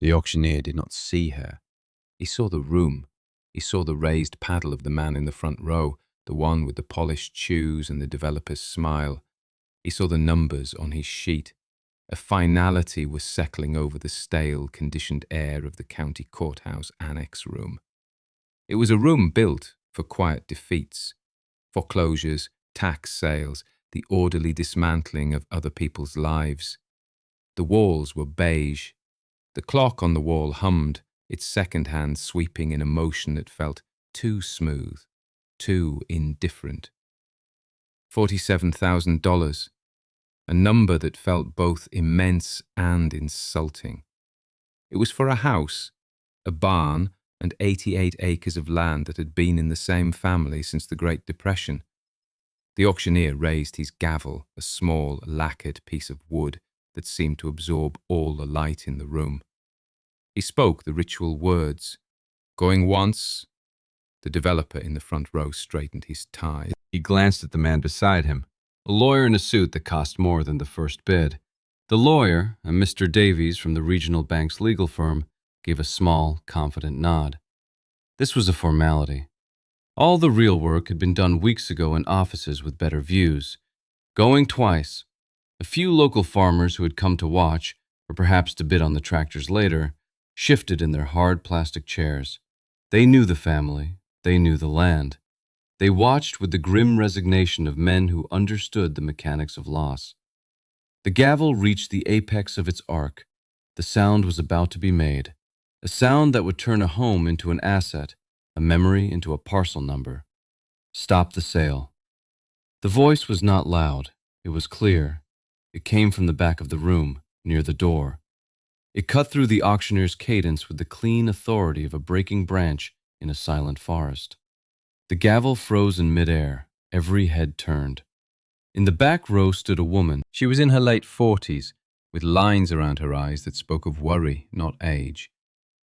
The auctioneer did not see her. He saw the room. He saw the raised paddle of the man in the front row, the one with the polished shoes and the developer's smile. He saw the numbers on his sheet. A finality was settling over the stale, conditioned air of the county courthouse annex room. It was a room built for quiet defeats, foreclosures, tax sales, the orderly dismantling of other people's lives. The walls were beige. The clock on the wall hummed, its second hand sweeping in a motion that felt too smooth, too indifferent. $47,000, a number that felt both immense and insulting. It was for a house, a barn, and 88 acres of land that had been in the same family since the Great Depression. The auctioneer raised his gavel, a small, lacquered piece of wood that seemed to absorb all the light in the room. He spoke the ritual words. Going once. The developer in the front row straightened his tie. He glanced at the man beside him, a lawyer in a suit that cost more than the first bid. The lawyer, a Mr. Davies from the regional bank's legal firm, gave a small, confident nod. This was a formality. All the real work had been done weeks ago in offices with better views. Going twice. A few local farmers who had come to watch, or perhaps to bid on the tractors later, shifted in their hard plastic chairs. They knew the family. They knew the land. They watched with the grim resignation of men who understood the mechanics of loss. The gavel reached the apex of its arc. The sound was about to be made, a sound that would turn a home into an asset, a memory into a parcel number. Stop the sale. The voice was not loud. It was clear. It came from the back of the room, near the door. It cut through the auctioneer's cadence with the clean authority of a breaking branch in a silent forest. The gavel froze in midair. Every head turned. In the back row stood a woman. She was in her late 40s, with lines around her eyes that spoke of worry, not age.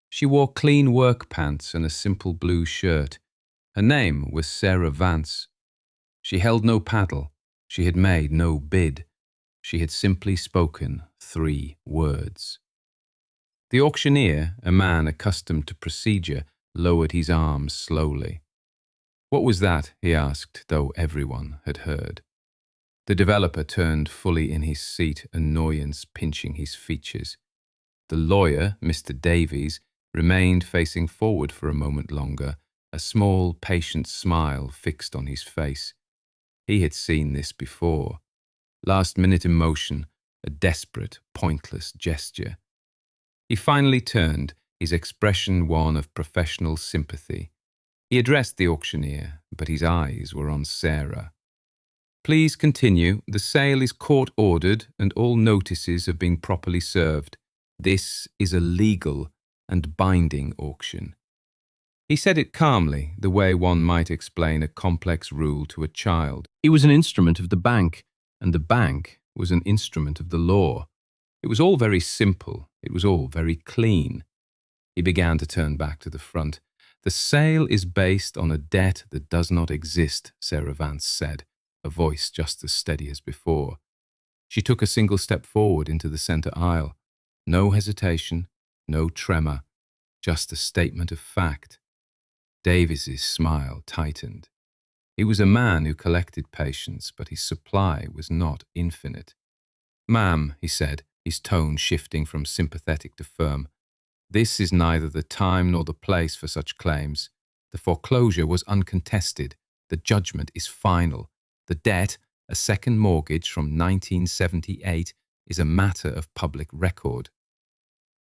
She wore clean work pants and a simple blue shirt. Her name was Sarah Vance. She held no paddle. She had made no bid. She had simply spoken 3 words. The auctioneer, a man accustomed to procedure, lowered his arms slowly. What was that? He asked, though everyone had heard. The developer turned fully in his seat, annoyance pinching his features. The lawyer, Mr. Davies, remained facing forward for a moment longer, a small, patient smile fixed on his face. He had seen this before. Last-minute emotion, a desperate, pointless gesture. He finally turned, his expression one of professional sympathy. He addressed the auctioneer, but his eyes were on Sarah. Please continue. The sale is court-ordered and all notices have been properly served. This is a legal and binding auction. He said it calmly, the way one might explain a complex rule to a child. He was an instrument of the bank, and the bank was an instrument of the law. It was all very simple. It was all very clean. He began to turn back to the front. The sale is based on a debt that does not exist, Sarah Vance said, a voice just as steady as before. She took a single step forward into the center aisle. No hesitation, no tremor, just a statement of fact. Davies's smile tightened. He was a man who collected patience, but his supply was not infinite. Ma'am, he said, his tone shifting from sympathetic to firm, this is neither the time nor the place for such claims. The foreclosure was uncontested. The judgment is final. The debt, a second mortgage from 1978, is a matter of public record.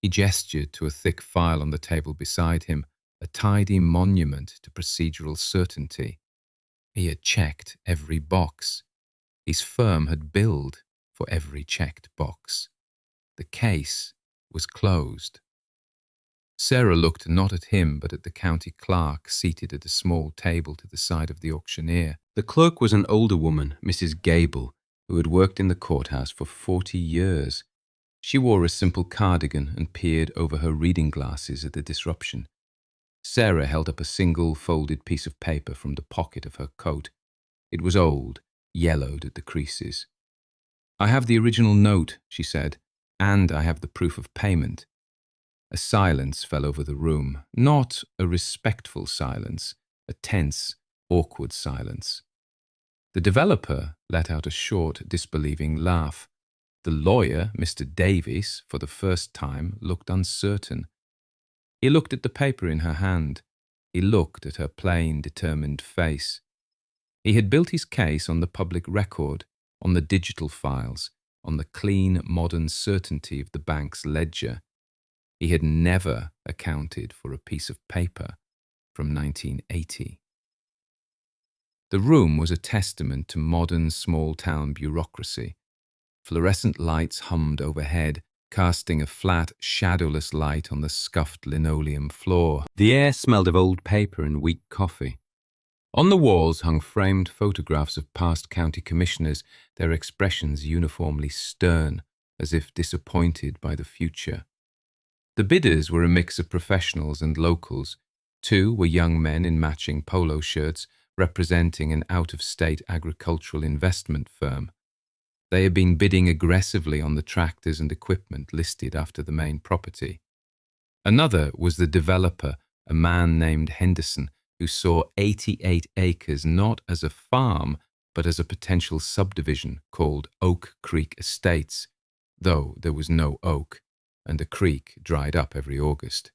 He gestured to a thick file on the table beside him, a tidy monument to procedural certainty. He had checked every box. His firm had billed for every checked box. The case was closed. Sarah looked not at him but at the county clerk seated at a small table to the side of the auctioneer. The clerk was an older woman, Mrs. Gavel, who had worked in the courthouse for 40 years. She wore a simple cardigan and peered over her reading glasses at the disruption. Sarah held up a single folded piece of paper from the pocket of her coat. It was old, yellowed at the creases. I have the original note, she said, and I have the proof of payment. A silence fell over the room, not a respectful silence, a tense, awkward silence. The developer let out a short, disbelieving laugh. The lawyer, Mr. Davies, for the first time, looked uncertain. He looked at the paper in her hand. He looked at her plain, determined face. He had built his case on the public record, on the digital files, on the clean, modern certainty of the bank's ledger. He had never accounted for a piece of paper from 1980. The room was a testament to modern small-town bureaucracy. Fluorescent lights hummed overhead, casting a flat, shadowless light on the scuffed linoleum floor. The air smelled of old paper and weak coffee. On the walls hung framed photographs of past county commissioners, their expressions uniformly stern, as if disappointed by the future. The bidders were a mix of professionals and locals. 2 were young men in matching polo shirts, representing an out-of-state agricultural investment firm. They had been bidding aggressively on the tractors and equipment listed after the main property. Another was the developer, a man named Henderson, who saw 88 acres not as a farm, but as a potential subdivision called Oak Creek Estates, though there was no oak, and the creek dried up every August.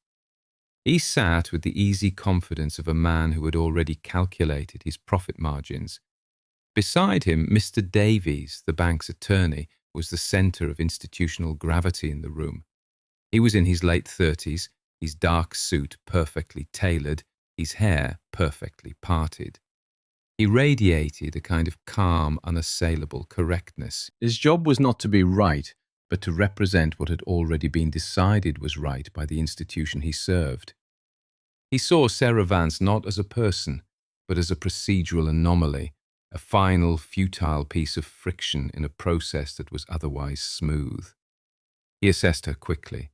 He sat with the easy confidence of a man who had already calculated his profit margins. Beside him, Mr. Davies, the bank's attorney, was the centre of institutional gravity in the room. He was in his late 30s, his dark suit perfectly tailored, his hair perfectly parted. He radiated a kind of calm, unassailable correctness. His job was not to be right, but to represent what had already been decided was right by the institution he served. He saw Sarah Vance not as a person, but as a procedural anomaly, a final, futile piece of friction in a process that was otherwise smooth. He assessed her quickly.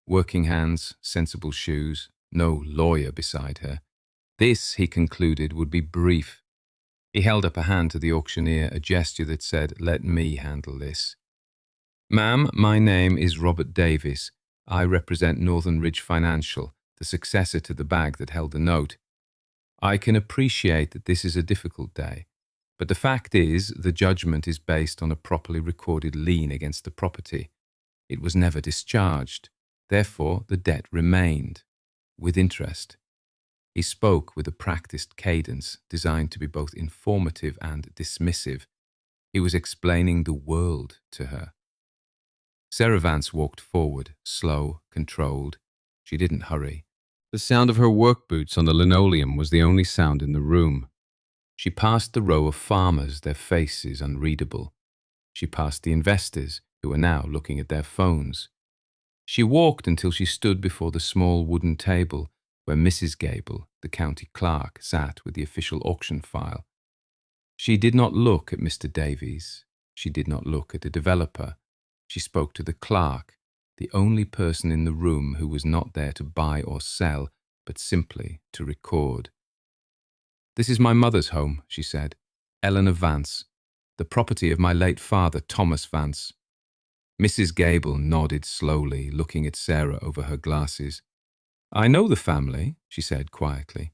Working hands, sensible shoes, no lawyer beside her. This, he concluded, would be brief. He held up a hand to the auctioneer, a gesture that said, "Let me handle this." "Ma'am, my name is Robert Davies. I represent Northern Ridge Financial, the successor to the bag that held the note. I can appreciate that this is a difficult day, but the fact is the judgment is based on a properly recorded lien against the property. It was never discharged. Therefore, the debt remained, with interest." He spoke with a practiced cadence designed to be both informative and dismissive. He was explaining the world to her. Sarah Vance walked forward, slow, controlled. She didn't hurry. The sound of her work boots on the linoleum was the only sound in the room. She passed the row of farmers, their faces unreadable. She passed the investors, who were now looking at their phones. She walked until she stood before the small wooden table where Mrs. Gavel, the county clerk, sat with the official auction file. She did not look at Mr. Davies. She did not look at the developer. She spoke to the clerk, the only person in the room who was not there to buy or sell, but simply to record. "This is my mother's home," she said, "Eleanor Vance, the property of my late father, Thomas Vance." Mrs. Gavel nodded slowly, looking at Sarah over her glasses. "I know the family," she said quietly.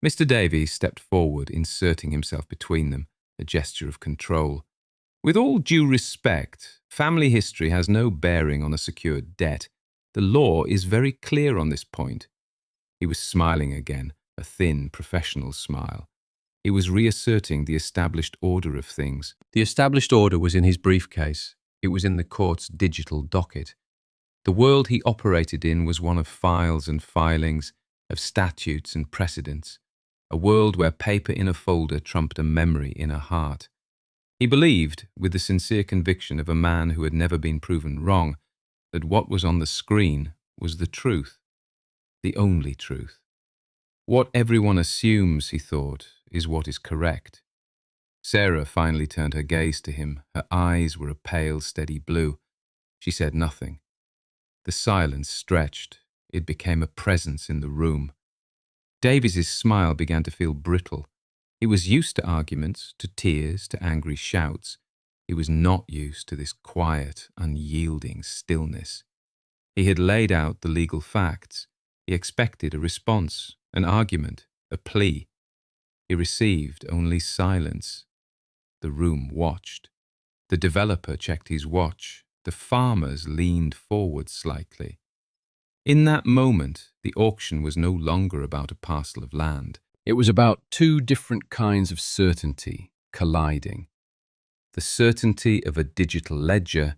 Mr. Davies stepped forward, inserting himself between them, a gesture of control. "With all due respect, family history has no bearing on a secured debt. The law is very clear on this point." He was smiling again, a thin, professional smile. He was reasserting the established order of things. The established order was in his briefcase. It was in the court's digital docket. The world he operated in was one of files and filings, of statutes and precedents, a world where paper in a folder trumped a memory in a heart. He believed, with the sincere conviction of a man who had never been proven wrong, that what was on the screen was the truth, the only truth. What everyone assumes, he thought, is what is correct. Sarah finally turned her gaze to him. Her eyes were a pale, steady blue. She said nothing. The silence stretched. It became a presence in the room. Davies's smile began to feel brittle. He was used to arguments, to tears, to angry shouts. He was not used to this quiet, unyielding stillness. He had laid out the legal facts. He expected a response, an argument, a plea. He received only silence. The room watched. The developer checked his watch. The farmers leaned forward slightly. In that moment, the auction was no longer about a parcel of land. It was about two different kinds of certainty colliding. The certainty of a digital ledger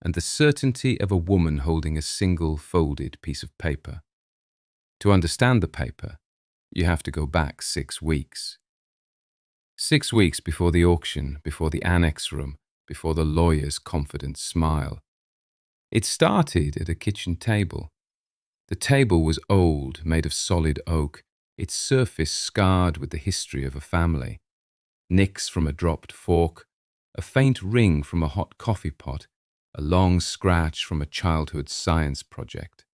and the certainty of a woman holding a single folded piece of paper. To understand the paper, you have to go back 6 weeks. 6 weeks before the auction, before the annex room, before the lawyer's confident smile. It started at a kitchen table. The table was old, made of solid oak, its surface scarred with the history of a family. Nicks from a dropped fork, a faint ring from a hot coffee pot, a long scratch from a childhood science project.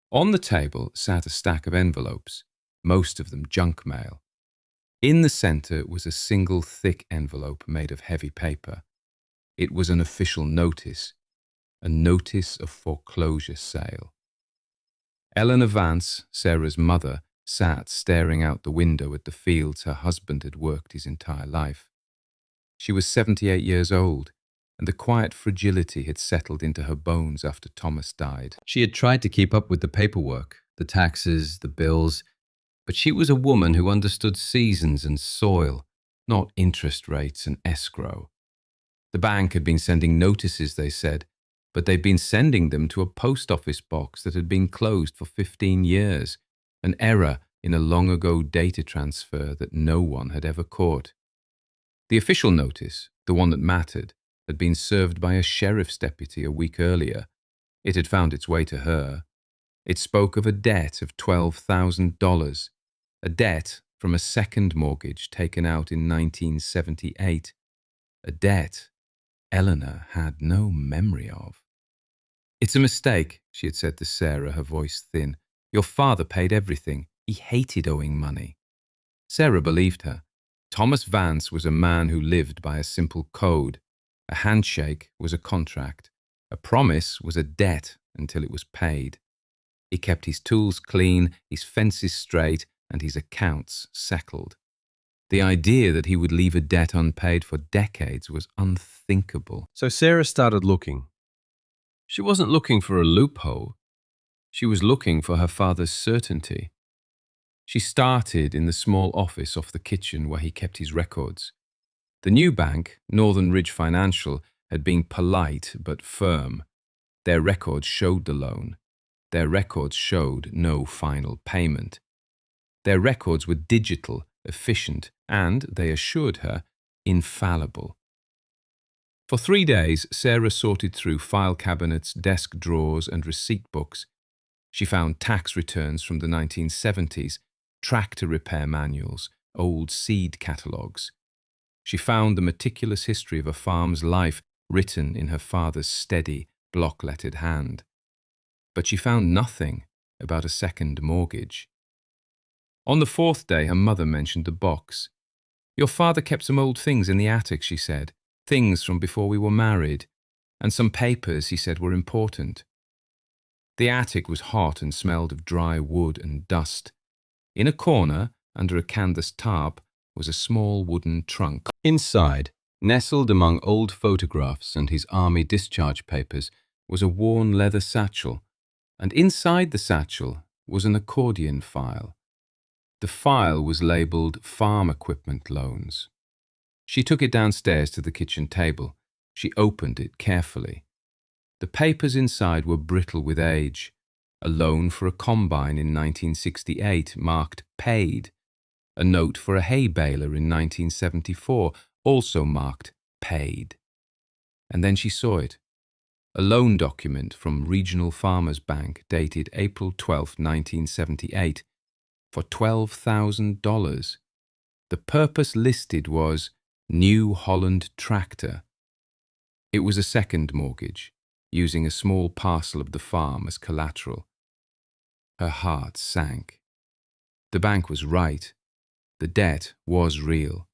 On the table sat a stack of envelopes, most of them junk mail. In the center was a single thick envelope made of heavy paper. It was an official notice, a notice of foreclosure sale. Eleanor Vance, Sarah's mother, sat staring out the window at the fields her husband had worked his entire life. She was 78 years old, and the quiet fragility had settled into her bones after Thomas died. She had tried to keep up with the paperwork, the taxes, the bills, but she was a woman who understood seasons and soil, not interest rates and escrow. The bank had been sending notices, they said, but they'd been sending them to a post office box that had been closed for 15 years, an error in a long-ago data transfer that no one had ever caught. The official notice, the one that mattered, had been served by a sheriff's deputy a week earlier. It had found its way to her. It spoke of a debt of $12,000, a debt from a second mortgage taken out in 1978, a debt Eleanor had no memory of. "It's a mistake," she had said to Sarah, her voice thin. "Your father paid everything. He hated owing money." Sarah believed her. Thomas Vance was a man who lived by a simple code. A handshake was a contract. A promise was a debt until it was paid. He kept his tools clean, his fences straight, and his accounts settled. The idea that he would leave a debt unpaid for decades was unthinkable. So Sarah started looking. She wasn't looking for a loophole. She was looking for her father's certainty. She started in the small office off the kitchen where he kept his records. The new bank, Northern Ridge Financial, had been polite but firm. Their records showed the loan. Their records showed no final payment. Their records were digital, efficient, and, they assured her, infallible. For 3 days, Sarah sorted through file cabinets, desk drawers, and receipt books. She found tax returns from the 1970s, tractor repair manuals, old seed catalogues. She found the meticulous history of a farm's life written in her father's steady, block-lettered hand. But she found nothing about a second mortgage. On the 4th day, her mother mentioned the box. "Your father kept some old things in the attic," she said, "things from before we were married, and some papers he said were important." The attic was hot and smelled of dry wood and dust. In a corner, under a canvas tarp, was a small wooden trunk. Inside, nestled among old photographs and his army discharge papers, was a worn leather satchel, and inside the satchel was an accordion file. The file was labelled Farm Equipment Loans. She took it downstairs to the kitchen table. She opened it carefully. The papers inside were brittle with age. A loan for a combine in 1968 marked paid. A note for a hay baler in 1974 also marked paid. And then she saw it. A loan document from Regional Farmers Bank dated April 12, 1978, for $12,000. The purpose listed was New Holland Tractor. It was a second mortgage, using a small parcel of the farm as collateral. Her heart sank. The bank was right. The debt was real.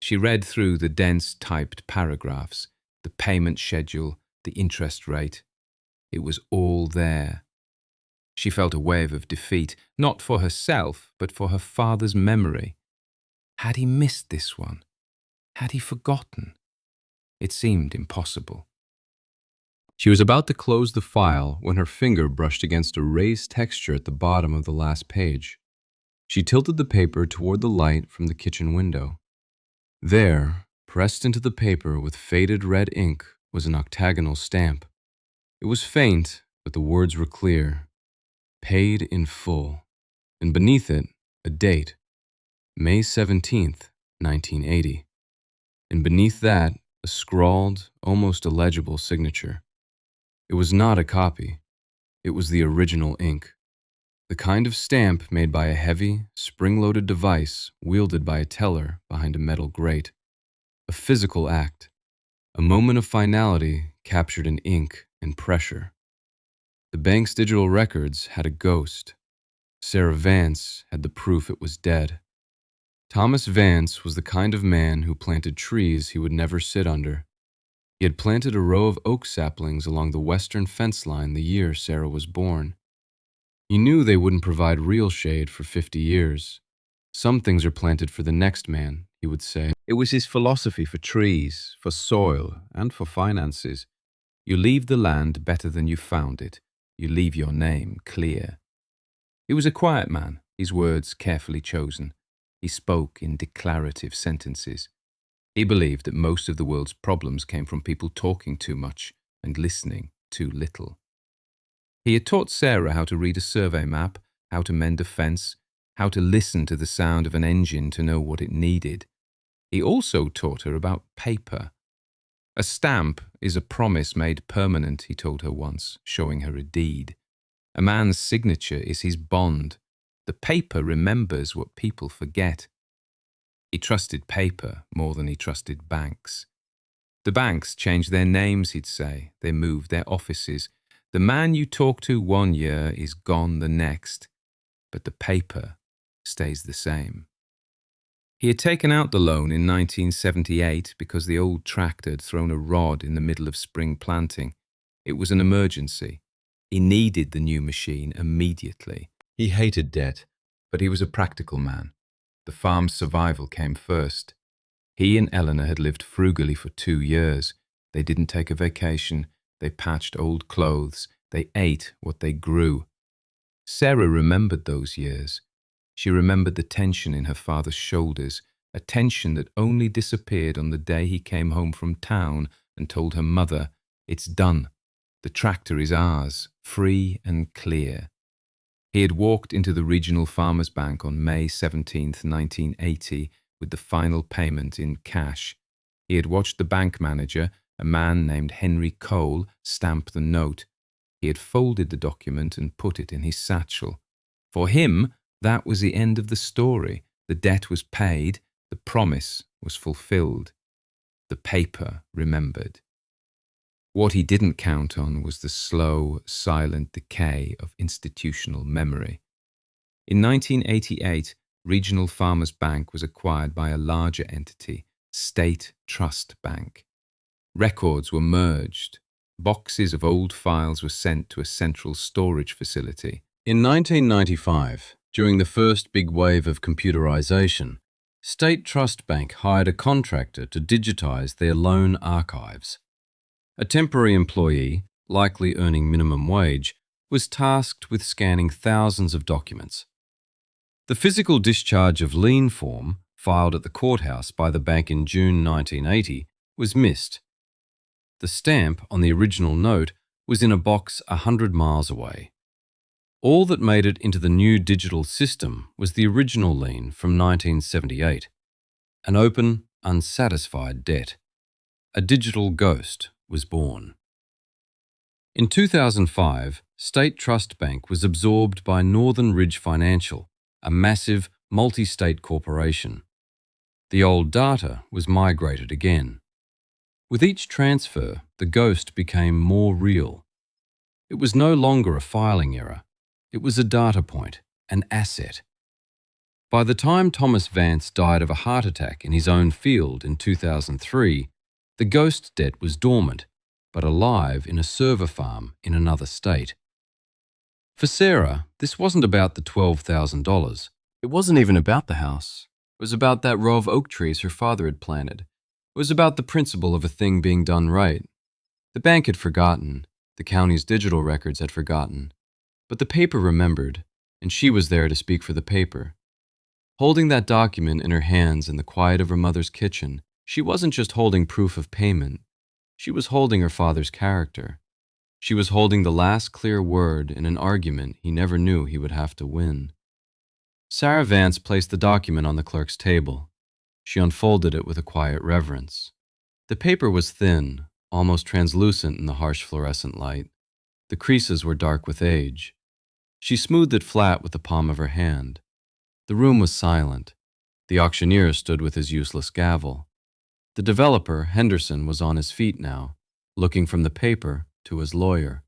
She read through the dense typed paragraphs, the payment schedule, the interest rate. It was all there. She felt a wave of defeat, not for herself, but for her father's memory. Had he missed this one? Had he forgotten? It seemed impossible. She was about to close the file when her finger brushed against a raised texture at the bottom of the last page. She tilted the paper toward the light from the kitchen window. There, pressed into the paper with faded red ink, was an octagonal stamp. It was faint, but the words were clear. Paid in full. And beneath it, a date. May 17th, 1980. And beneath that, a scrawled, almost illegible signature. It was not a copy. It was the original ink. The kind of stamp made by a heavy, spring-loaded device wielded by a teller behind a metal grate. A physical act. A moment of finality captured in ink and pressure. The bank's digital records had a ghost. Sarah Vance had the proof it was dead. Thomas Vance was the kind of man who planted trees he would never sit under. He had planted a row of oak saplings along the western fence line the year Sarah was born. He knew they wouldn't provide real shade for 50 years. Some things are planted for the next man, he would say. It was his philosophy for trees, for soil, and for finances. You leave the land better than you found it. You leave your name clear. He was a quiet man, his words carefully chosen. He spoke in declarative sentences. He believed that most of the world's problems came from people talking too much and listening too little. He had taught Sarah how to read a survey map, how to mend a fence, how to listen to the sound of an engine to know what it needed. He also taught her about paper. A stamp is a promise made permanent, he told her once, showing her a deed. A man's signature is his bond. The paper remembers what people forget. He trusted paper more than he trusted banks. The banks changed their names, he'd say. They moved their offices. The man you talk to one year is gone the next, but the paper stays the same. He had taken out the loan in 1978 because the old tractor had thrown a rod in the middle of spring planting. It was an emergency. He needed the new machine immediately. He hated debt, but he was a practical man. The farm's survival came first. He and Eleanor had lived frugally for 2 years. They didn't take a vacation. They patched old clothes. They ate what they grew. Sarah remembered those years. She remembered the tension in her father's shoulders, a tension that only disappeared on the day he came home from town and told her mother, "It's done. The tractor is ours, free and clear." He had walked into the Regional Farmers Bank on May 17, 1980, with the final payment in cash. He had watched the bank manager, a man named Henry Cole, stamp the note. He had folded the document and put it in his satchel. For him, that was the end of the story. The debt was paid. The promise was fulfilled. The paper remembered. What he didn't count on was the slow, silent decay of institutional memory. In 1988, Regional Farmers Bank was acquired by a larger entity, State Trust Bank. Records were merged. Boxes of old files were sent to a central storage facility. In 1995, during the first big wave of computerization, State Trust Bank hired a contractor to digitize their loan archives. A temporary employee, likely earning minimum wage, was tasked with scanning thousands of documents. The physical discharge of lien form, filed at the courthouse by the bank in June 1980, was missed. The stamp on the original note was in a box 100 miles away. All that made it into the new digital system was the original lien from 1978, an open, unsatisfied debt. A digital ghost was born. In 2005, State Trust Bank was absorbed by Northern Ridge Financial, a massive multi-state corporation. The old data was migrated again. With each transfer, the ghost became more real. It was no longer a filing error. It was a data point, an asset. By the time Thomas Vance died of a heart attack in his own field in 2003, the ghost debt was dormant, but alive in a server farm in another state. For Sarah, this wasn't about the $12,000. It wasn't even about the house. It was about that row of oak trees her father had planted. It was about the principle of a thing being done right. The bank had forgotten. The county's digital records had forgotten. But the paper remembered, and she was there to speak for the paper. Holding that document in her hands in the quiet of her mother's kitchen, she wasn't just holding proof of payment. She was holding her father's character. She was holding the last clear word in an argument he never knew he would have to win. Sarah Vance placed the document on the clerk's table. She unfolded it with a quiet reverence. The paper was thin, almost translucent in the harsh fluorescent light. The creases were dark with age. She smoothed it flat with the palm of her hand. The room was silent. The auctioneer stood with his useless gavel. The developer, Henderson, was on his feet now, looking from the paper to his lawyer.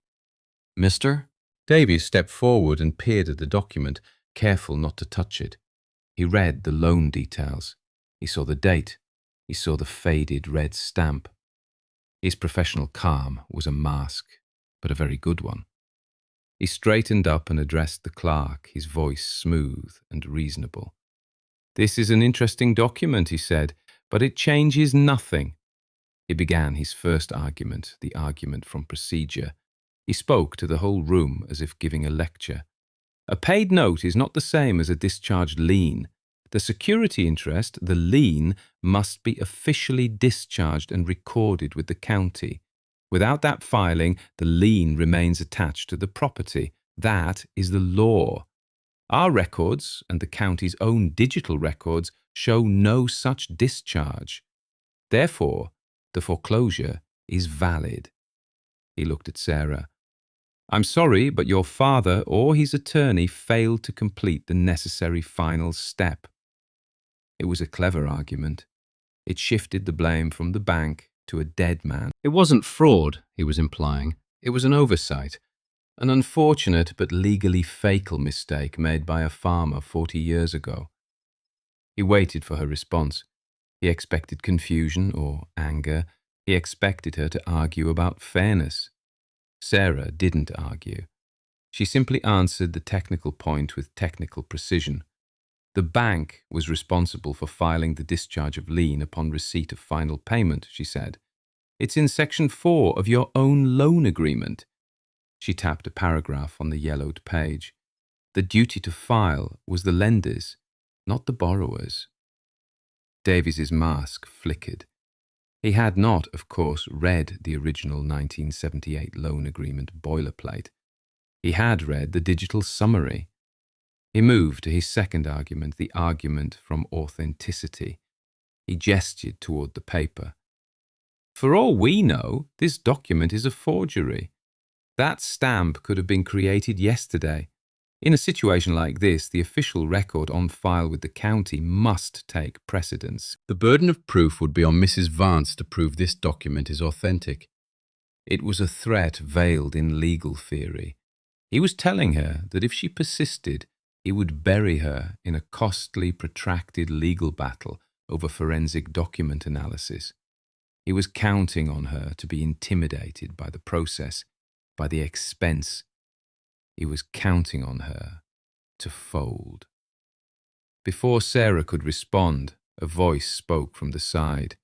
"Mister?" Davies stepped forward and peered at the document, careful not to touch it. He read the loan details. He saw the date. He saw the faded red stamp. His professional calm was a mask, but a very good one. He straightened up and addressed the clerk, his voice smooth and reasonable. "This is an interesting document," he said, "but it changes nothing." He began his first argument, the argument from procedure. He spoke to the whole room as if giving a lecture. A paid note is not the same as a discharged lien. The security interest, the lien, must be officially discharged and recorded with the county. Without that filing, the lien remains attached to the property. That is the law. Our records and the county's own digital records show no such discharge. Therefore, the foreclosure is valid. He looked at Sarah. "I'm sorry, but your father or his attorney failed to complete the necessary final step." It was a clever argument. It shifted the blame from the bank to a dead man. It wasn't fraud, he was implying. It was an oversight, an unfortunate but legally fatal mistake made by a farmer 40 years ago. He waited for her response. He expected confusion or anger. He expected her to argue about fairness. Sarah didn't argue. She simply answered the technical point with technical precision. The bank was responsible for filing the discharge of lien upon receipt of final payment, she said. It's in Section 4 of your own loan agreement. She tapped a paragraph on the yellowed page. The duty to file was the lender's, not the borrower's. Davies's mask flickered. He had not, of course, read the original 1978 loan agreement boilerplate. He had read the digital summary. He moved to his second argument, the argument from authenticity. He gestured toward the paper. For all we know, this document is a forgery. That stamp could have been created yesterday. In a situation like this, the official record on file with the county must take precedence. The burden of proof would be on Mrs. Vance to prove this document is authentic. It was a threat veiled in legal theory. He was telling her that if she persisted, he would bury her in a costly, protracted legal battle over forensic document analysis. He was counting on her to be intimidated by the process, by the expense. He was counting on her to fold. Before Sarah could respond, a voice spoke from the side.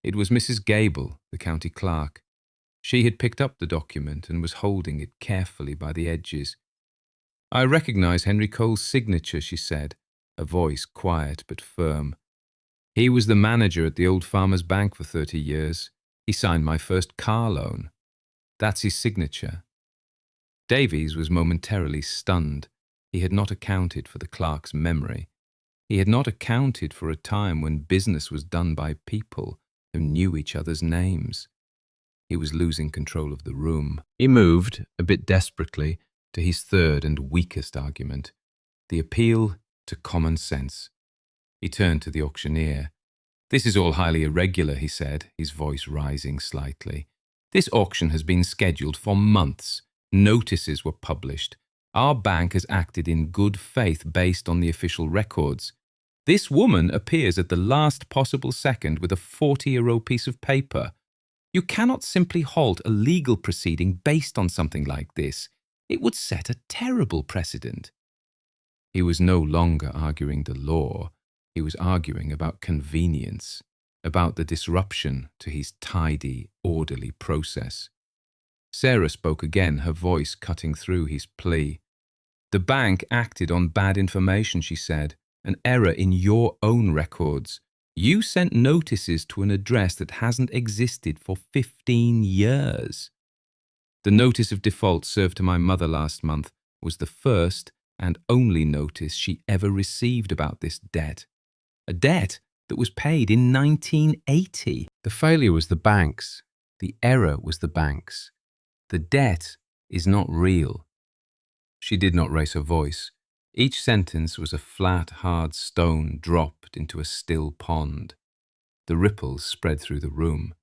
It was Mrs. Gavel, the county clerk. She had picked up the document and was holding it carefully by the edges. "I recognize Henry Cole's signature," she said, a voice quiet but firm. "He was the manager at the Old Farmers Bank for 30 years. He signed my first car loan. That's his signature." Davies was momentarily stunned. He had not accounted for the clerk's memory. He had not accounted for a time when business was done by people who knew each other's names. He was losing control of the room. He moved, a bit desperately, to his third and weakest argument, the appeal to common sense. He turned to the auctioneer. "This is all highly irregular," he said, his voice rising slightly. "This auction has been scheduled for months. Notices were published. Our bank has acted in good faith based on the official records. This woman appears at the last possible second with a 40-year-old piece of paper. You cannot simply halt a legal proceeding based on something like this. It would set a terrible precedent. He was no longer arguing the law. He was arguing about convenience, about the disruption to his tidy, orderly process. Sarah spoke again, her voice cutting through his plea. The bank acted on bad information, she said, an error in your own records. You sent notices to an address that hasn't existed for 15 years. The notice of default served to my mother last month was the first and only notice she ever received about this debt. A debt that was paid in 1980. The failure was the bank's. The error was the bank's. The debt is not real. She did not raise her voice. Each sentence was a flat, hard stone dropped into a still pond. The ripples spread through the room.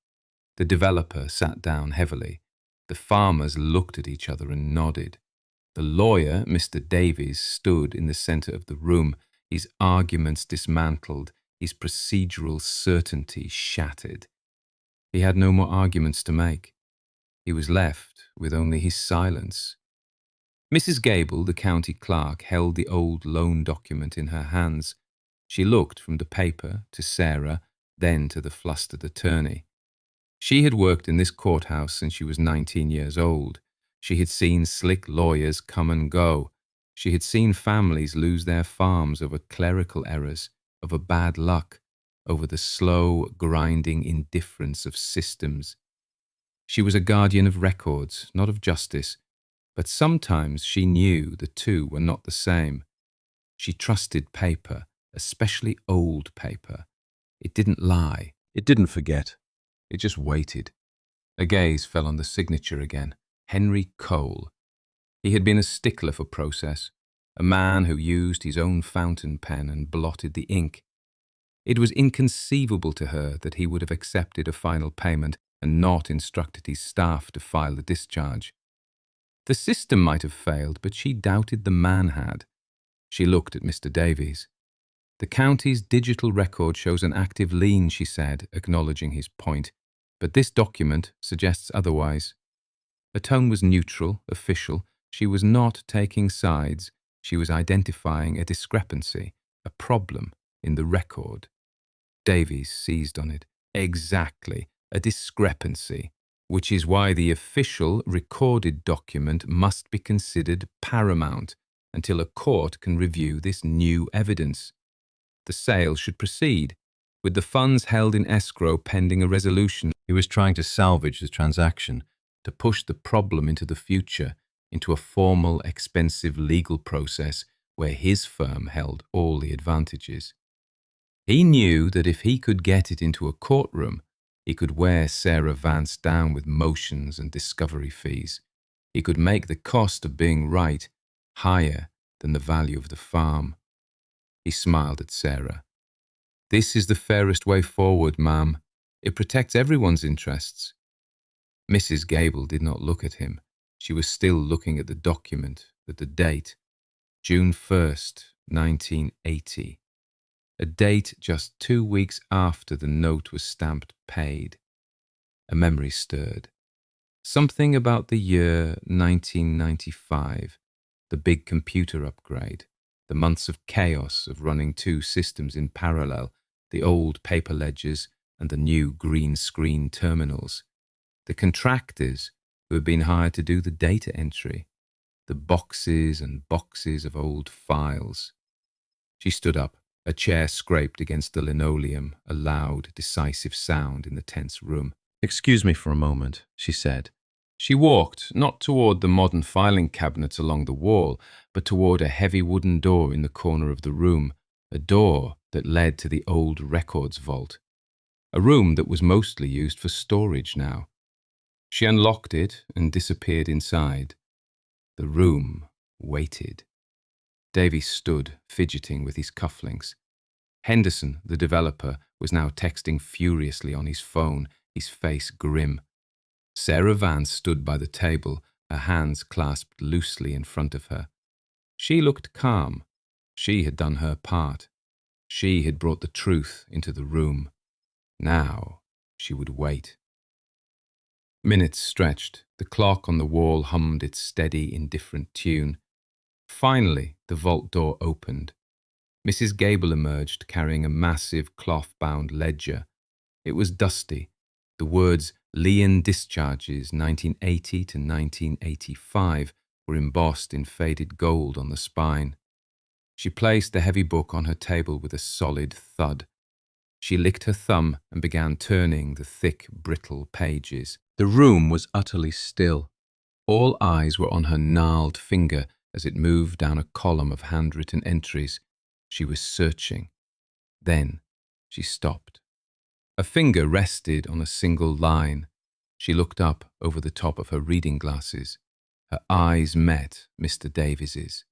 The developer sat down heavily. The farmers looked at each other and nodded. The lawyer, Mr. Davies, stood in the centre of the room, his arguments dismantled, his procedural certainty shattered. He had no more arguments to make. He was left with only his silence. Mrs. Gable, the county clerk, held the old loan document in her hands. She looked from the paper to Sarah, then to the flustered attorney. She had worked in this courthouse since she was 19 years old. She had seen slick lawyers come and go. She had seen families lose their farms over clerical errors, over bad luck, over the slow, grinding indifference of systems. She was a guardian of records, not of justice, but sometimes she knew the two were not the same. She trusted paper, especially old paper. It didn't lie. It didn't forget. It just waited. A gaze fell on the signature again. Henry Cole. He had been a stickler for process, a man who used his own fountain pen and blotted the ink. It was inconceivable to her that he would have accepted a final payment and not instructed his staff to file the discharge. The system might have failed, but she doubted the man had. She looked at Mr. Davies. The county's digital record shows an active lien, she said, acknowledging his point, but this document suggests otherwise. Her tone was neutral, official. She was not taking sides. She was identifying a discrepancy, a problem in the record. Davies seized on it. Exactly, a discrepancy, which is why the official recorded document must be considered paramount until a court can review this new evidence. The sale should proceed, with the funds held in escrow pending a resolution. He was trying to salvage the transaction, to push the problem into the future, into a formal, expensive legal process where his firm held all the advantages. He knew that if he could get it into a courtroom, he could wear Sarah Vance down with motions and discovery fees. He could make the cost of being right higher than the value of the farm. He smiled at Sarah. This is the fairest way forward, ma'am. It protects everyone's interests. Mrs. Gable did not look at him. She was still looking at the document, at the date, June 1st, 1980. A date just 2 weeks after the note was stamped paid. A memory stirred. Something about the year 1995, the big computer upgrade, the months of chaos of running two systems in parallel, the old paper ledgers and the new green screen terminals, the contractors who had been hired to do the data entry, the boxes and boxes of old files. She stood up. A chair scraped against the linoleum, a loud, decisive sound in the tense room. "Excuse me for a moment," she said. She walked, not toward the modern filing cabinets along the wall, but toward a heavy wooden door in the corner of the room, a door that led to the old records vault, a room that was mostly used for storage now. She unlocked it and disappeared inside. The room waited. Davy stood, fidgeting with his cufflinks. Henderson, the developer, was now texting furiously on his phone, his face grim. Sarah Vance stood by the table, her hands clasped loosely in front of her. She looked calm. She had done her part. She had brought the truth into the room. Now she would wait. Minutes stretched. The clock on the wall hummed its steady, indifferent tune. Finally, the vault door opened. Mrs. Gable emerged, carrying a massive cloth-bound ledger. It was dusty. The words Leon Discharges 1980 to 1985 were embossed in faded gold on the spine. She placed the heavy book on her table with a solid thud. She licked her thumb and began turning the thick, brittle pages. The room was utterly still. All eyes were on her gnarled finger as it moved down a column of handwritten entries. She was searching. Then she stopped. A finger rested on a single line. She looked up over the top of her reading glasses. Her eyes met Mr. Davies's.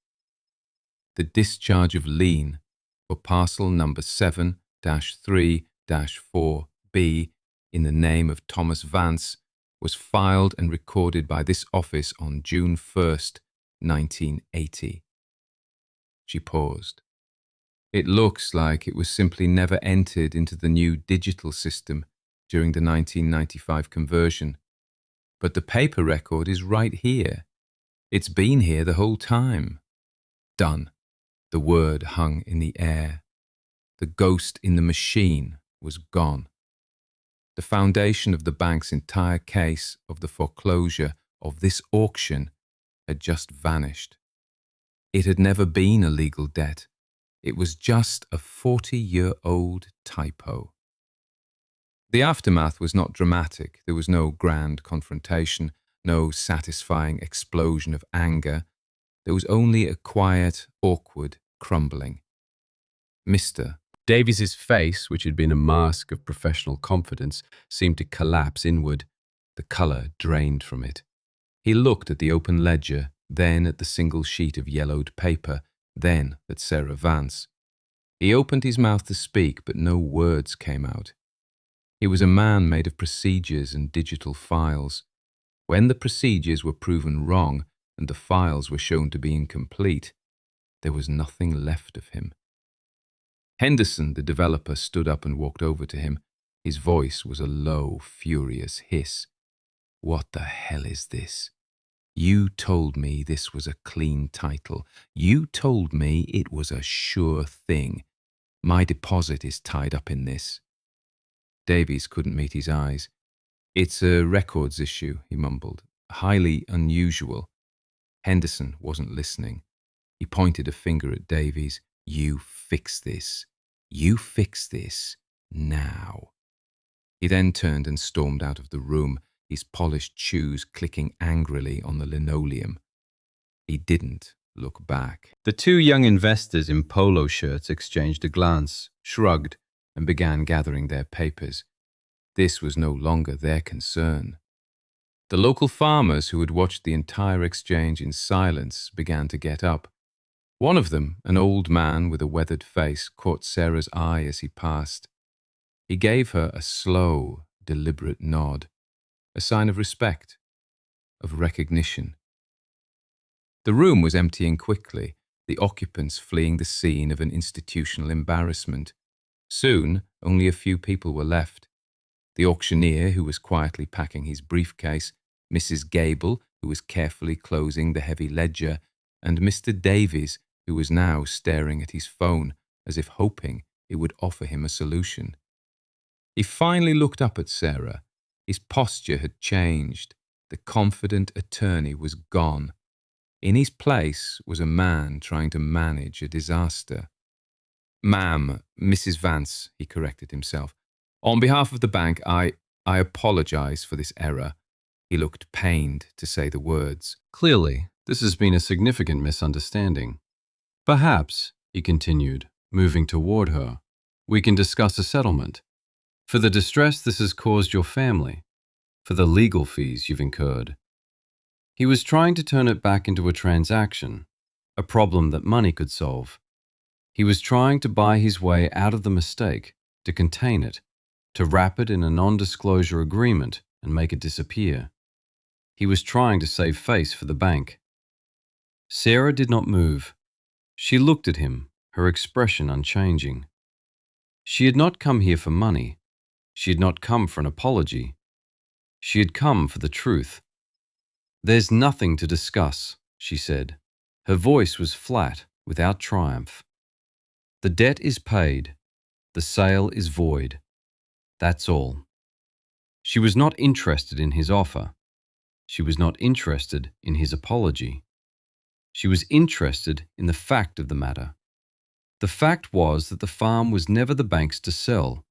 The discharge of lien for parcel number 7-3-4B in the name of Thomas Vance was filed and recorded by this office on June 1st, 1980. She paused. It looks like it was simply never entered into the new digital system during the 1995 conversion. But the paper record is right here. It's been here the whole time. Done. The word hung in the air. The ghost in the machine was gone. The foundation of the bank's entire case of the foreclosure of this auction had just vanished. It had never been a legal debt. It was just a 40-year-old typo. The aftermath was not dramatic. There was no grand confrontation, no satisfying explosion of anger. There was only a quiet, awkward crumbling. Mr. Davies's face, which had been a mask of professional confidence, seemed to collapse inward. The colour drained from it. He looked at the open ledger, then at the single sheet of yellowed paper, then at Sarah Vance. He opened his mouth to speak, but no words came out. He was a man made of procedures and digital files. When the procedures were proven wrong and the files were shown to be incomplete, there was nothing left of him. Henderson, the developer, stood up and walked over to him. His voice was a low, furious hiss. "What the hell is this? You told me this was a clean title. You told me it was a sure thing. My deposit is tied up in this." Davies couldn't meet his eyes. "It's a records issue," he mumbled. "Highly unusual." Henderson wasn't listening. He pointed a finger at Davies. "You fix this. You fix this. Now." He then turned and stormed out of the room, his polished shoes clicking angrily on the linoleum. He didn't look back. The two young investors in polo shirts exchanged a glance, shrugged, and began gathering their papers. This was no longer their concern. The local farmers who had watched the entire exchange in silence began to get up. One of them, an old man with a weathered face, caught Sarah's eye as he passed. He gave her a slow, deliberate nod, a sign of respect, of recognition. The room was emptying quickly, the occupants fleeing the scene of an institutional embarrassment. Soon, only a few people were left. The auctioneer, who was quietly packing his briefcase, Mrs. Gable, who was carefully closing the heavy ledger, and Mr. Davies, who was now staring at his phone as if hoping it would offer him a solution. He finally looked up at Sarah. His posture had changed. The confident attorney was gone. In his place was a man trying to manage a disaster. "Ma'am, Mrs. Vance," he corrected himself. "On behalf of the bank, I apologize for this error." He looked pained to say the words. Clearly, this has been a significant misunderstanding. Perhaps, he continued, moving toward her, we can discuss a settlement. For the distress this has caused your family, for the legal fees you've incurred. He was trying to turn it back into a transaction, a problem that money could solve. He was trying to buy his way out of the mistake, to contain it, to wrap it in a non-disclosure agreement and make it disappear. He was trying to save face for the bank. Sarah did not move. She looked at him, her expression unchanging. She had not come here for money. She had not come for an apology. She had come for the truth. "There's nothing to discuss," she said. Her voice was flat, without triumph. "The debt is paid. The sale is void. That's all." She was not interested in his offer. She was not interested in his apology. She was interested in the fact of the matter. The fact was that the farm was never the bank's to sell.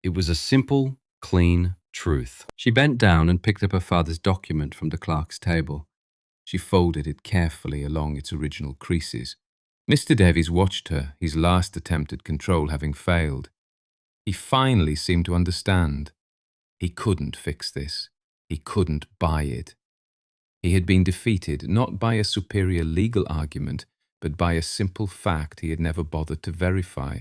It was a simple, clean truth. She bent down and picked up her father's document from the clerk's table. She folded it carefully along its original creases. Mr. Davies watched her, his last attempt at control having failed. He finally seemed to understand. He couldn't fix this. He couldn't buy it. He had been defeated not by a superior legal argument, but by a simple fact he had never bothered to verify.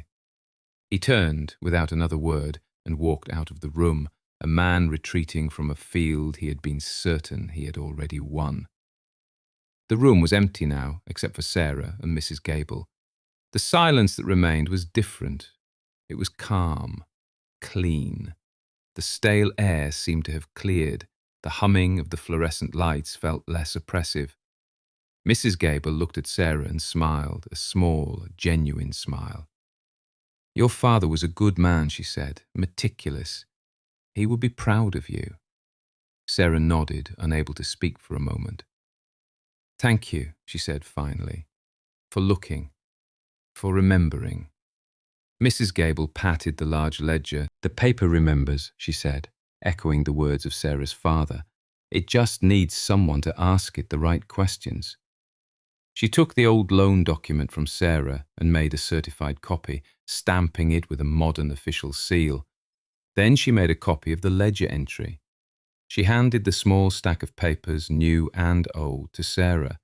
He turned, without another word, and walked out of the room, a man retreating from a field he had been certain he had already won. The room was empty now, except for Sarah and Mrs. Gable. The silence that remained was different. It was calm, clean. The stale air seemed to have cleared. The humming of the fluorescent lights felt less oppressive. Mrs. Gable looked at Sarah and smiled, a small, genuine smile. "Your father was a good man," she said, "meticulous. He would be proud of you." Sarah nodded, unable to speak for a moment. "Thank you," she said finally, "for looking, for remembering." Mrs. Gable patted the large ledger. "The paper remembers," she said, echoing the words of Sarah's father. "It just needs someone to ask it the right questions." She took the old loan document from Sarah and made a certified copy, stamping it with a modern official seal. Then she made a copy of the ledger entry. She handed the small stack of papers, new and old, to Sarah.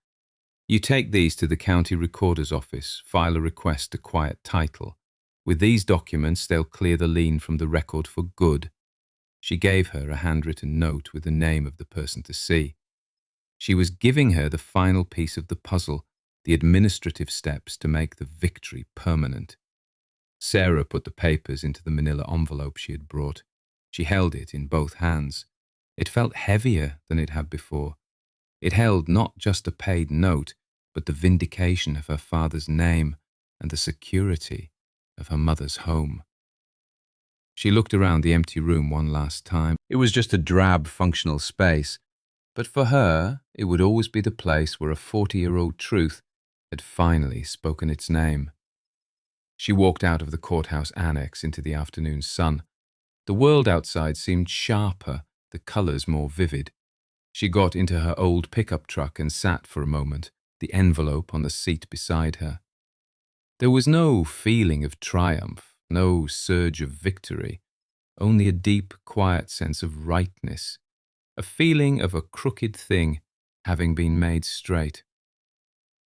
"You take these to the county recorder's office, file a request to quiet title. With these documents, they'll clear the lien from the record for good." She gave her a handwritten note with the name of the person to see. She was giving her the final piece of the puzzle, the administrative steps to make the victory permanent. Sarah put the papers into the manila envelope she had brought. She held it in both hands. It felt heavier than it had before. It held not just a paid note, but the vindication of her father's name and the security of her mother's home. She looked around the empty room one last time. It was just a drab, functional space, but for her, it would always be the place where a 40-year-old truth had finally spoken its name. She walked out of the courthouse annex into the afternoon sun. The world outside seemed sharper, the colors more vivid. She got into her old pickup truck and sat for a moment, the envelope on the seat beside her. There was no feeling of triumph, no surge of victory, only a deep, quiet sense of rightness, a feeling of a crooked thing having been made straight.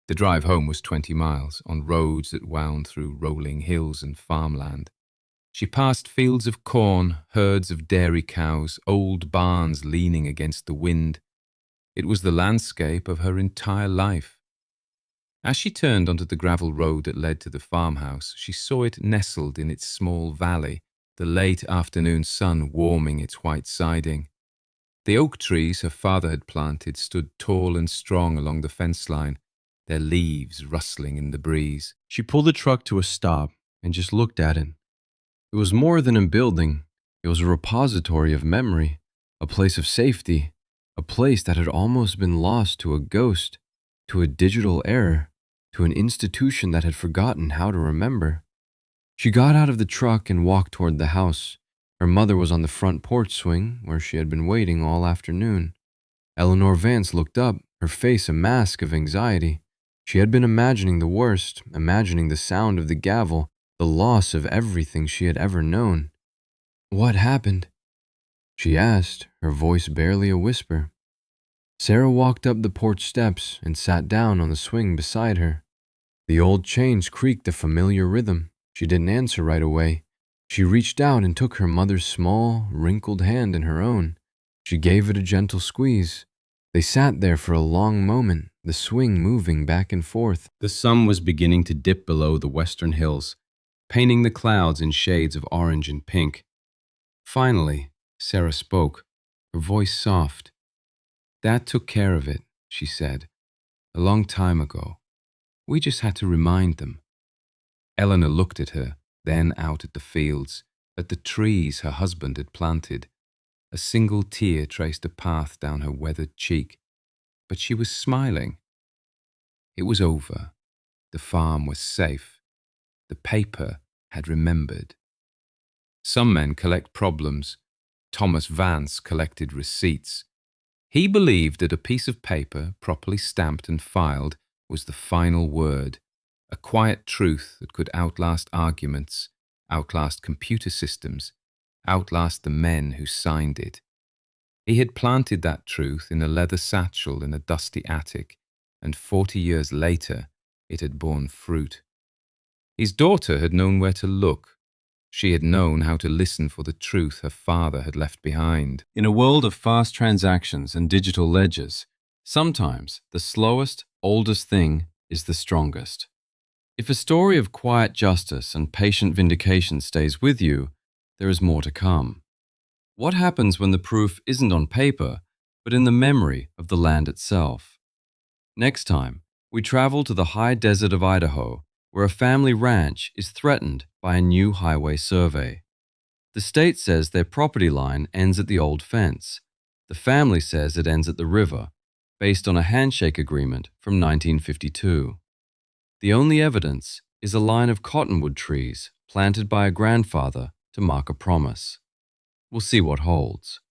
The drive home was 20 miles, on roads that wound through rolling hills and farmland. She passed fields of corn, herds of dairy cows, old barns leaning against the wind. It was the landscape of her entire life. As she turned onto the gravel road that led to the farmhouse, she saw it nestled in its small valley, the late afternoon sun warming its white siding. The oak trees her father had planted stood tall and strong along the fence line, their leaves rustling in the breeze. She pulled the truck to a stop and just looked at it. It was more than a building. It was a repository of memory, a place of safety, a place that had almost been lost to a ghost, to a digital error, to an institution that had forgotten how to remember. She got out of the truck and walked toward the house. Her mother was on the front porch swing, where she had been waiting all afternoon. Eleanor Vance looked up, her face a mask of anxiety. She had been imagining the worst, imagining the sound of the gavel, the loss of everything she had ever known. "What happened?" she asked, her voice barely a whisper. Sarah walked up the porch steps and sat down on the swing beside her. The old chains creaked a familiar rhythm. She didn't answer right away. She reached out and took her mother's small, wrinkled hand in her own. She gave it a gentle squeeze. They sat there for a long moment, the swing moving back and forth. The sun was beginning to dip below the western hills, painting the clouds in shades of orange and pink. Finally, Sarah spoke. her voice soft. Dad took care of it, she said, a long time ago. We just had to remind them. Eleanor looked at her, then out at the fields, at the trees her husband had planted. A single tear traced a path down her weathered cheek, but she was smiling. It was over. The farm was safe. The paper had remembered. Some men collect problems. Thomas Vance collected receipts. He believed that a piece of paper, properly stamped and filed, was the final word, a quiet truth that could outlast arguments, outlast computer systems, outlast the men who signed it. He had planted that truth in a leather satchel in a dusty attic, and 40 years later it had borne fruit. His daughter had known where to look. She had known how to listen for the truth her father had left behind. In a world of fast transactions and digital ledgers, sometimes the slowest, oldest thing is the strongest. If a story of quiet justice and patient vindication stays with you, there is more to come. What happens when the proof isn't on paper, but in the memory of the land itself? Next time, we travel to the high desert of Idaho, where a family ranch is threatened by a new highway survey. The state says their property line ends at the old fence. The family says it ends at the river, based on a handshake agreement from 1952. The only evidence is a line of cottonwood trees planted by a grandfather to mark a promise. We'll see what holds.